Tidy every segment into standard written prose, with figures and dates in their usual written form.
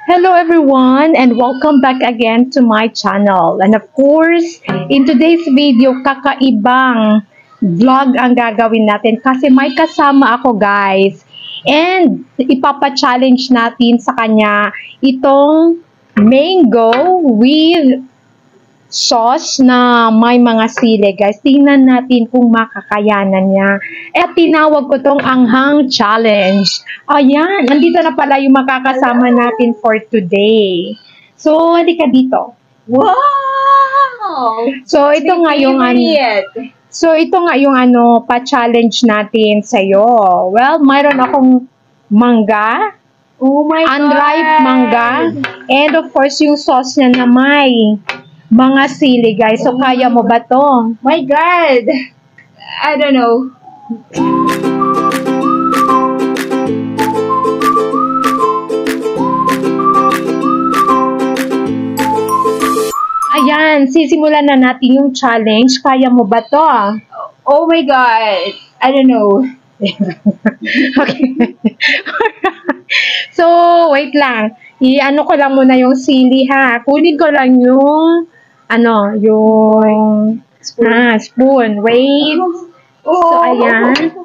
Hello everyone and welcome back again to my channel. And of course, in today's video, kakaibang vlog ang gagawin natin kasi may kasama ako guys. And ipapa-challenge natin sa kanya itong mango with sauce na may mga sili guys. Tingnan natin kung makakayanan niya. At tinawag ko tong anghang challenge. Ayan, nandito na pala yung makakasama natin for today. So, halika dito. Wow! So, ito nga yung pa-challenge natin sa'yo. Well, mayroon akong mangga. Oh my God! Unripe mangga. And of course, yung sauce niya na may mga sili, guys. So, kaya mo ba to? My God! I don't know. Ayan, sisimulan na natin yung challenge. Kaya mo ba to? Oh my God! I don't know. Okay. So, wait lang. I-ano ko lang muna yung sili, ha? Kunin ko lang yung yung spoon. Wait. Oh. So, ayan.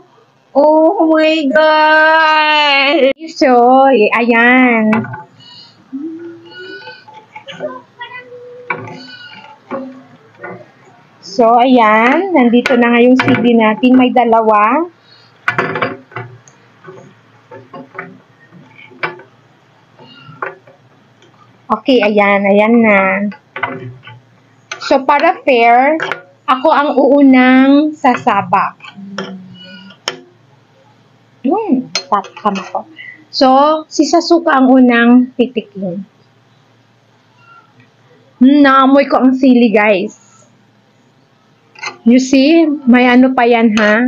Oh my God! So, ayan. So, ayan. Nandito na nga yung sili natin. May dalawa. Okay, ayan. Ayan na. So, para fair, ako ang uunang sasabak. Tatama ko. So, si Sasuka ang unang titikin. Naamoy ko ang sili, guys. You see? May ano pa yan, ha?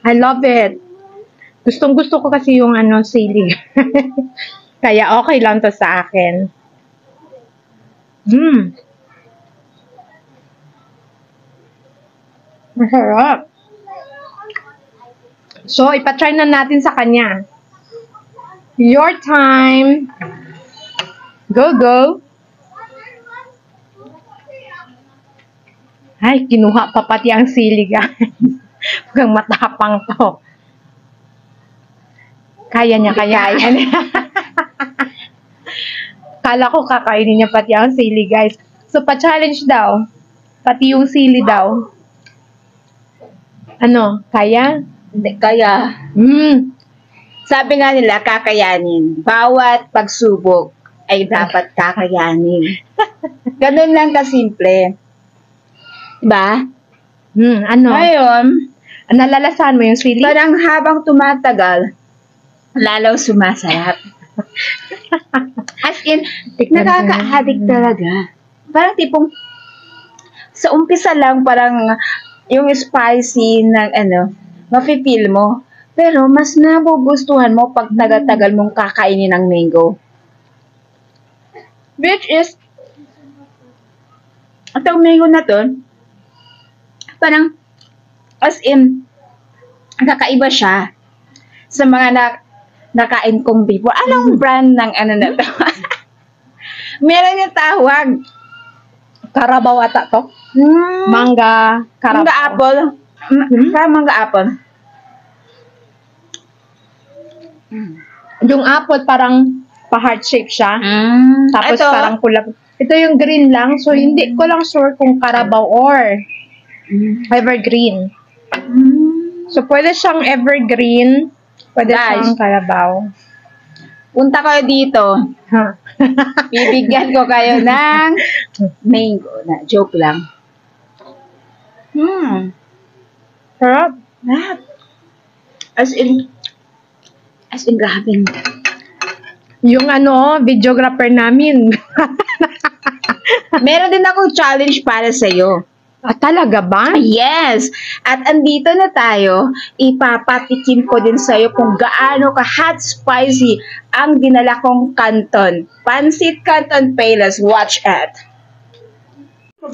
I love it. Gustong-gusto ko kasi yung sili. Kaya okay lang to sa akin. Masarap. So, ipatry na natin sa kanya. Your time. Go, go. Ay, kinuha pa pati ang sili, guys. Huwag matapang to. Kaya niya. Kala ko kakainin niya pati ang sili, guys. So, pa-challenge daw. Pati yung sili daw. Ano? Kaya? Hindi, kaya. Sabi nga nila, kakayanin. Bawat pagsubok ay dapat kakayanin. Ganun lang kasimple. Diba? Ano? Ngayon, nalalasahan mo yung sili? parang habang tumatagal, lalaw sumasarap. As in, nakaka-addict talaga. Parang tipong, sa umpisa lang, parang yung spicy ng mafe-feel mo. Pero mas nagugustuhan mo pag tagal-tagal mong kakainin ng mango. Which is, itong mango na to, parang, as in, kakaiba siya sa mga nakain kong before. Anong brand ng na to? Meron yung tawag. Karabaw ata to? Mangga, karabaw. Mangga apple. Mangga apple. Yung apple parang pa-heart shape siya. Tapos ito, parang pula. Ito yung green lang. So, hindi ko lang sure kung karabaw or evergreen. So, pwede siyang evergreen. Pwede siyang karabaw. Punta kayo dito. Bibigyan ko kayo ng mango. Joke lang. Sarap. As in, grabe. Yung videographer namin. Meron din ako challenge para sa'yo. Talaga ba? Yes! At andito na tayo, ipapatikim ko din sa'yo kung gaano ka-hot spicy ang dinala kong canton. Pancit Canton Payless. Watch it!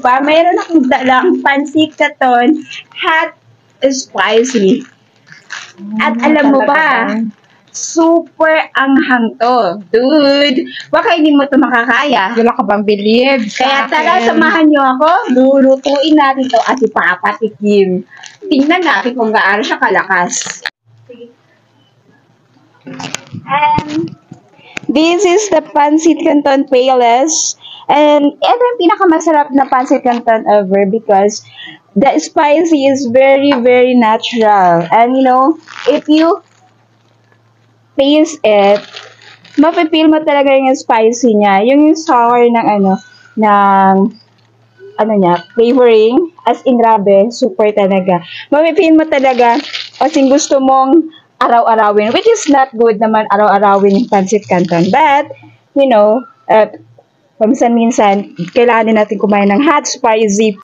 Pa, mayroon akong dalang pancit canton hot spicy. At alam mo ba, super anghang to. Dude, baka hindi mo to makakaya. Wala ka bang believe Kaya sa tara, akin? samahan niyo ako. Lulutuin natin to at ipapatikim. Tingnan natin kung gaano siya kalakas. This is the pancit canton payless. And ito yung pinakamasarap na pancit canton ever because the spicy is very, very natural. And you know, if you taste it, mapipil mo talaga yung spicy niya. Yung sour ng niya, flavoring, as in grabe, super talaga. Mapipil mo talaga kasi gusto mong araw-arawin, which is not good naman araw-arawin yung pancit canton. But, you know, paminsan-minsan, kailangan din natin kumain ng hot spicy.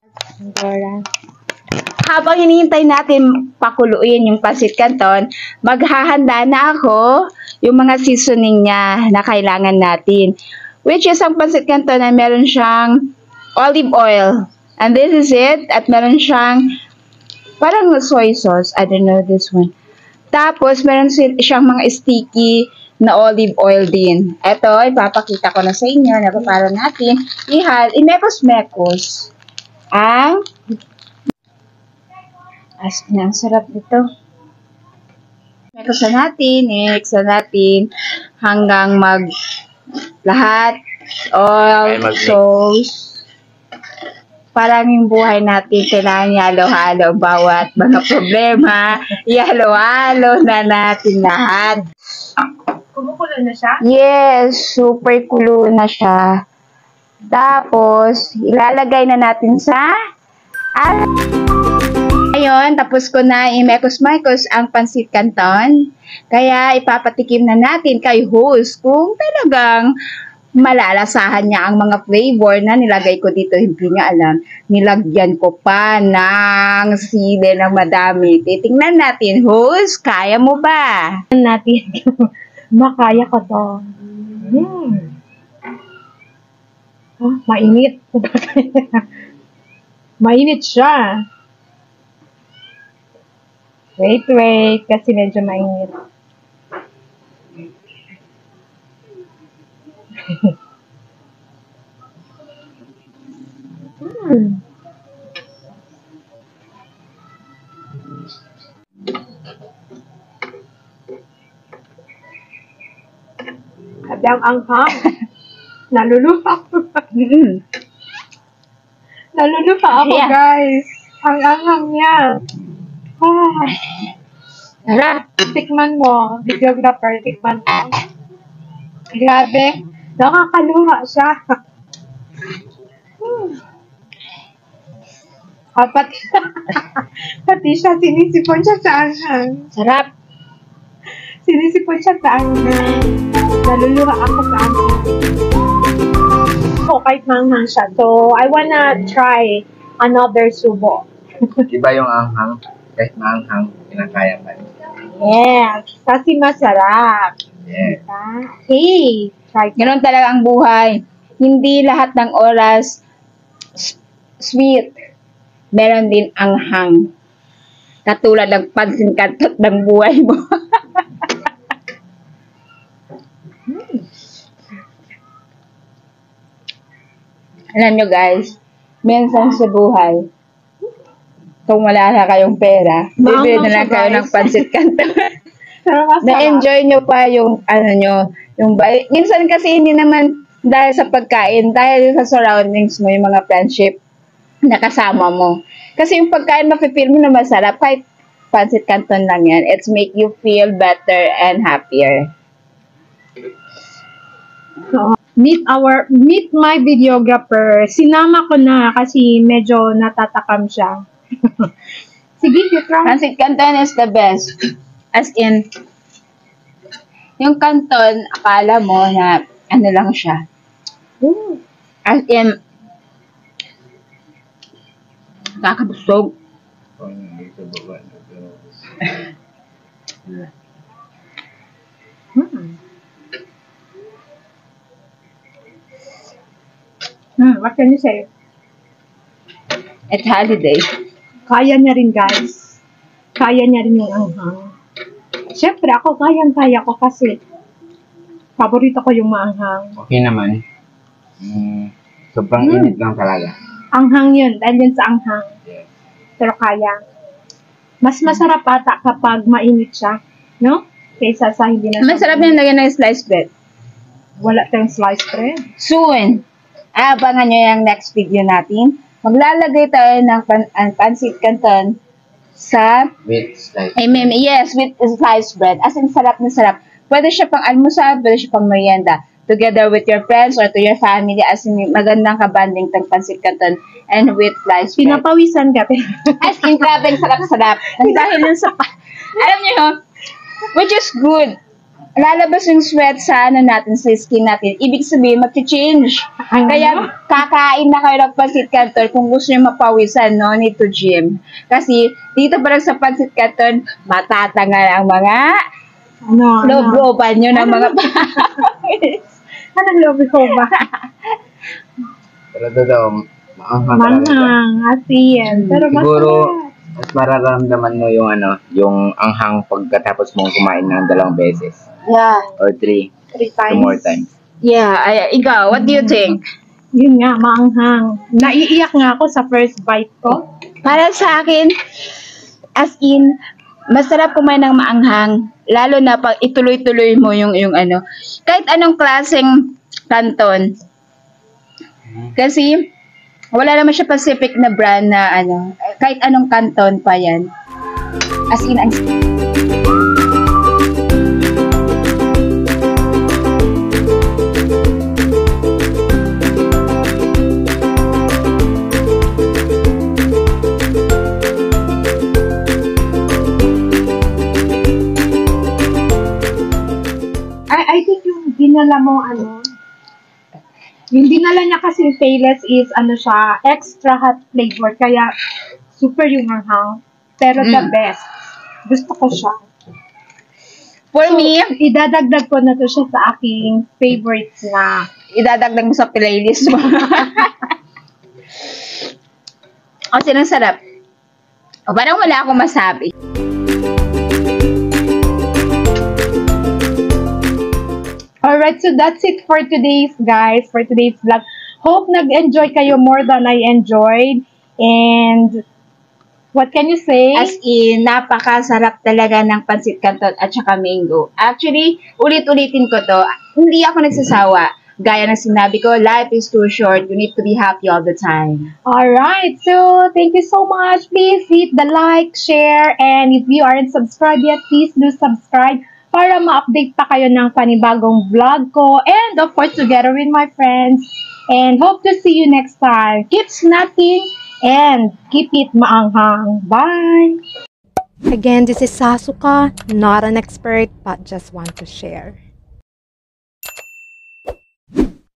Habang hinihintay natin pakuluin yung pancit canton, maghahanda na ako yung mga seasoning niya na kailangan natin. Which is ang pancit canton na meron siyang olive oil. And this is it. At meron siyang parang soy sauce. I don't know this one. Tapos, meron siyang mga sticky na olive oil din. Ito, ipapakita ko na sa inyo na para natin imekos-mekos ang ang sarap nito. Mekos na natin, i-mix na natin hanggang lahat oil, sauce. Parang yung buhay natin, kailangan ihalo-halo bawat mga problema. Ihalo-halo na natin lahat. Kumukulo na siya? Yes, super kulo na siya. Tapos, ilalagay na natin sa Ayun, tapos ko na imekos-mekos ang pancit canton. Kaya ipapatikim na natin kay host kung talagang malalasahan niya ang mga flavor na nilagay ko dito. Hindi niya alam. Nilagyan ko pa ng sili na madami. Titingnan natin, host. Kaya mo ba? Natin. Makaya ko to. Mainit. Mainit siya. Wait. Kasi medyo mainit. Sabi ang anghang. Naluluha ako. Naluluha ako, Yeah. guys. Ang anghang niya. Tara. Tikman mo. Videographer, tikman mo. Grabe. Nakakaluha siya. Pati siya, sinisipon siya sa anghang. Sarap. Sinisipon siya sa anghang. Naluluha ako sa anghang. Kahit manghang siya. So, I wanna try another subo. Iba yung anghang, kahit maanghang, kinakaya pa rin. Yes. Kasi masarap. Yeah. Diba? Hey, try ko. Ganun talaga ang buhay. Hindi lahat ng oras sweet. Meron din anghang. Katulad ng pansin kantot ng buhay mo. Alam nyo guys, minsan sa buhay, kung wala na kayong pera, bibili na lang kayo ng pansit canton. Pero masarap. Na-enjoy nyo pa yung, minsan kasi hindi naman dahil sa pagkain, dahil sa surroundings mo, yung mga friendship na kasama mo. Kasi yung pagkain, mapipil mo na masarap, kahit pansit canton lang yan, it's make you feel better and happier. Meet my videographer. Sinama ko na kasi medyo natatakam siya. Sige, you try. Pansit canton is the best. As in, yung canton, akala mo na ano lang siya. As in, kakabusog. What can you say? at holiday. Kaya niya rin, guys. Kaya niya rin yung anghang. Siyempre, ako kaya ko kasi paborito ko yung maanghang. Okay naman. Sobrang init lang talaga. Anghang yun, dahil yun sa anghang. Yes. Pero kaya. Mas masarap ata kapag mainit siya, no? Kaysa sa hindi na. Masarap yung lagyan ng sliced bread. Wala tayong sliced bread. Soon, abangan nyo yung next video natin. Maglalagay tayo ng pancit canton sa, With slice. yes, with sliced bread. As in, sarap na sarap. Pwede siya pang almusal, pwede siya pang merienda. Together with your friends or to your family, as in, magandang kabanding tang pancit canton and with sliced bread. Pinapawisan ka. As in, grabe, sarap-sarap. Dahil nun sa, alam niyo, which is good. Lalabas yung sweat sa natin, sa skin natin. Ibig sabihin, mag-change. Kaya, kakain na kayo ng pancit canton kung gusto nyo mapawisan, no need to gym. Kasi, dito pa lang sa pancit canton, matatangal ang mga loob-looban nyo ng mga Anong loob-looban? Pero totoo, maanghang talaga. Manghang, asin. Pero Siguro, masarap. mas mararamdaman mo yung yung anghang pagkatapos mong kumain ng 2 beses. Yeah. Or 3. 3 2 times. more times. Yeah. Ikaw, what do you think? Yun nga, maanghang. Naiiyak nga ako sa first bite ko. Para sa akin, as in, masarap kumain ng maanghang. Lalo na pag ituloy-tuloy mo yung ano. Kahit anong klaseng canton. Kasi, wala naman siya specific na brand na ano. Kahit anong canton pa yan. As in, ang I think yung dinala mo, yung dinala niya kasi Payless is, siya, extra hot flavor. Kaya, super yung anghang. Pero the best. Gusto ko siya. for me, Idadagdag ko na to siya sa aking favorites na. idadagdag mo sa playlist mo. Kasi nang sarap. O, parang wala akong masabi. Alright, so that's it for today's, guys. For today's vlog. Hope nag-enjoy kayo more than I enjoyed. And, what can you say? As in, napakasarap talaga ng pancit canton at saka mango. Actually, ulit-ulitin ko to. Hindi ako nagsasawa. Gaya ng sinabi ko, life is too short. You need to be happy all the time. Alright, so thank you so much. Please hit the like, share, and if you aren't subscribed yet, please do subscribe para ma-update pa kayo ng panibagong vlog ko. And of course, together with my friends. And hope to see you next time. Keep snacking and keep it maanghang. Bye! Again, this is Sasuka, not an expert, but just want to share.